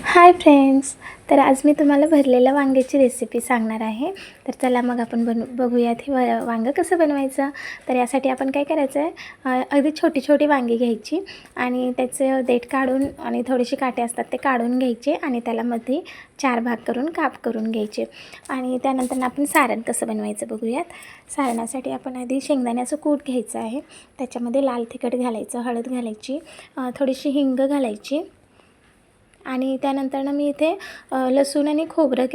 Hi friends. तर आज मी तुम्हाला भरलेल्या वांग्याची रेसिपी सांगणार आहे. तर चला मग आपण बघूयात हे वांगं कसं बनवायचं. तर यासाठी आपण काय करायचं आहे, अगदी छोटी छोटी वांगी घ्यायची आणि त्याचं देठ काढून आणि थोडेसे काटे असतात ते काढून घ्यायचे आणि त्याला मध्ये 4 भाग करून काप करून घ्यायचे. आणि त्यानंतर आपण सारण कसं बनवायचं बघूयात. सारणासाठी आपण आधी शेंगदाण्याचं कूट घ्यायचं आहे. त्याच्यामध्ये लाल तिखट घालायचं, हळद घालायची, थोडीशी हिंग घालायची आणि त्यानंतर मी इथे लसूण आणि खोबरं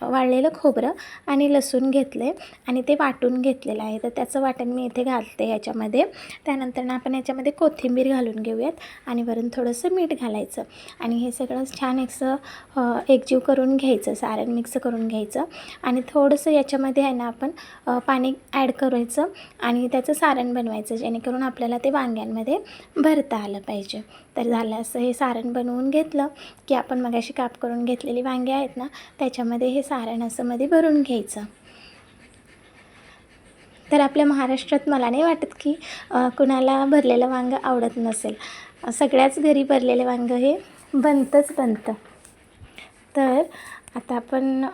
वाळलेलं खोबरं आणि लसूण घेतले आणि ते वाटून घेतलेलं आहे. तर त्याचं वाटण मी इथे घालते याच्यामध्ये. त्यानंतर आपण याच्यामध्ये कोथिंबीर घालून घेऊयात आणि वरून थोडंसं मीठ घालायचं आणि हे सगळं छान एकजीव करून घ्यायचं, सारण मिक्स करून घ्यायचं आणि थोडंसं याच्यामध्ये आहे ना आपण पाणी ॲड करायचं आणि त्याचं सारण बनवायचं, जेणेकरून आपल्याला ते वांग्यांमध्ये भरता आलं पाहिजे. तर झालं असं हे सारण बनवून घेतलं की आपण मगाशी काप करून घेतलेली वांगे आहेत ना, त्याच्यामध्ये हे सारण असं मध्ये भरून घ्यायचं. तर आपल्या महाराष्ट्रात मला नाही वाटत की कुणाला भरलेलं वांगं आवडत नसेल. सगळ्याच घरी भरलेलं वांगं हे बनतं. तर आता आपण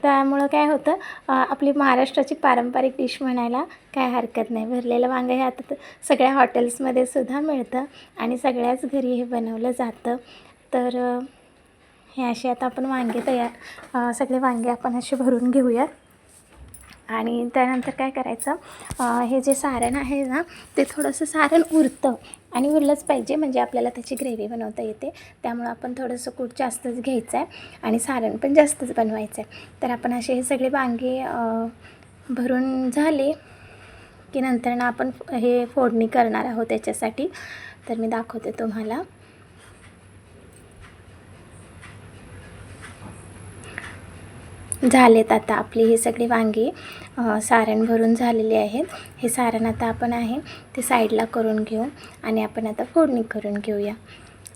त्यामुळं काय होतं, आपली महाराष्ट्राची पारंपरिक डिश म्हणायला काय हरकत नाही. भरलेलं वांगं हे आता तर सगळ्या हॉटेल्समध्ये सुद्धा मिळतं आणि सगळ्याच घरी हे बनवलं जातं. तर हे असे आता आपण वांगे सगळे वांगे आपण असे भरून घेऊयात आणि त्यानंतर काय करायचं, हे जे सारण आहे ना ते थोडंसं सारण उरतं आणि उरलंच पाहिजे, म्हणजे आपल्याला त्याची ग्रेव्ही बनवता येते. त्यामुळं आपण थोडंसं कूट जास्तच घ्यायचं आहे आणि सारण पण जास्तच बनवायचं आहे. तर आपण असे हे सगळे वांगे भरून झाले की नंतर ना आपण हे फोडणी करणार आहोत त्याच्यासाठी. तर मी दाखवते तुम्हाला. झालेत आता आपली हे सगळी वांगी सारण भरून झालेली आहेत. हे सारण आता आपण आहे ते साईडला करून घेऊ आणि आपण आता फोडणी करून घेऊया.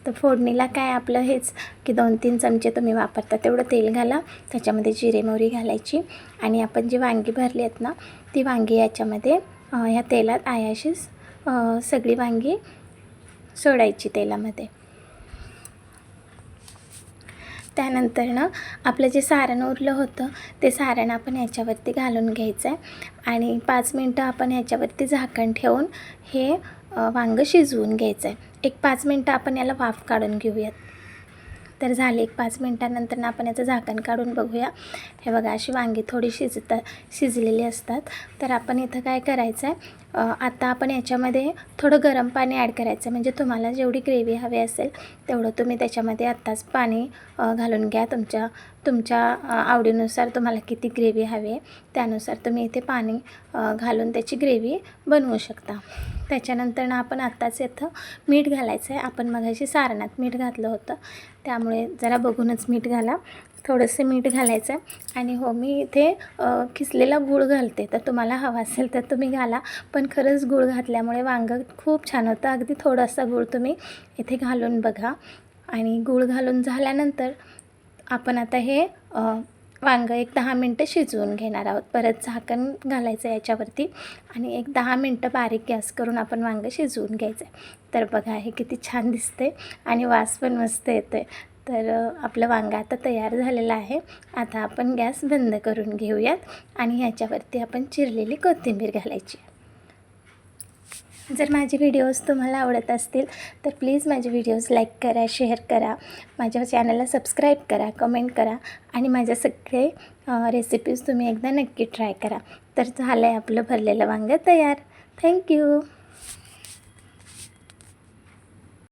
तर फोडणीला काय आपलं हेच की 2-3 चमचे तुम्ही वापरता तेवढं तेल घाला, त्याच्यामध्ये जिरे मोहरी घालायची आणि आपण जी वांगी भरली आहेत ना ती वांगी याच्यामध्ये ह्या तेलात अशीच सगळी वांगी सोडायची तेलामध्ये. त्यानंतर आपलं जे सारण उरलं होतं ते सारण आपण ह्याच्यावरती घालून घ्यायचं आहे आणि 5 मिनटं आपण ह्याच्यावरती झाकण ठेवून हे वांगं शिजवून घ्यायचं आहे. एक 5 मिनटं आपण याला वाफ काढून घेऊयात. तर झाले एक 5 मिनटानंतर आपण याचं झाकण काढून बघूया. हे बघा अशी वांगी थोडी शिजलेली असतात. तर आपण इथं काय करायचं आहे, आता आपण याच्यामध्ये थोडं गरम पाणी ॲड करायचं, म्हणजे तुम्हाला जेवढी ग्रेव्ही हवी असेल तेवढं तुम्ही त्याच्यामध्ये आत्ताच पाणी घालून घ्या. तुमच्या आवडीनुसार तुम्हाला किती ग्रेव्ही हवी आहे त्यानुसार तुम्ही इथे पाणी घालून त्याची ग्रेव्ही बनवू शकता. त्याच्यानंतर आपण आत्ताच इथं मीठ घालायचं आहे. आपण मगाशी सारणात मीठ घातलं होतं, त्यामुळे जरा बघूनच मीठ घाला. थोडंसं मीठ घालायचं आहे आणि हो मी इथे किसलेला गूळ घालते, तर तुम्हाला हवा असेल तर तुम्ही घाला. पण खरंच गूळ घातल्यामुळे वांगं खूप छान होतं. अगदी थोडासा गूळ तुम्ही इथे घालून बघा. आणि गूळ घालून झाल्यानंतर आपण आता हे वांगं एक 10 मिनटं शिजवून घेणार आहोत. परत झाकण घालायचं याच्यावरती आणि एक 10 मिनटं बारीक गॅस करून आपण वांगं शिजवून घ्यायचं आहे. तर बघा हे किती छान दिसते आणि वास पण मस्त येतोय. तर आपलं वांगं आता तयार झालेलं आहे. आता आपण गॅस बंद करून घेऊयात आणि ह्याच्यावरती आपण चिरलेली कोथिंबीर घालायची. जर माझे व्हिडिओज तुम्हाला आवडत असतील तर प्लीज माझे व्हिडिओज लाईक करा, शेअर करा, माझ्या चॅनलला सबस्क्राईब करा, कमेंट करा आणि माझ्या सगळे रेसिपीज तुम्ही एकदा नक्की ट्राय करा. तर झालं आहे आपलं भरलेलं वांगं तयार. थँक्यू.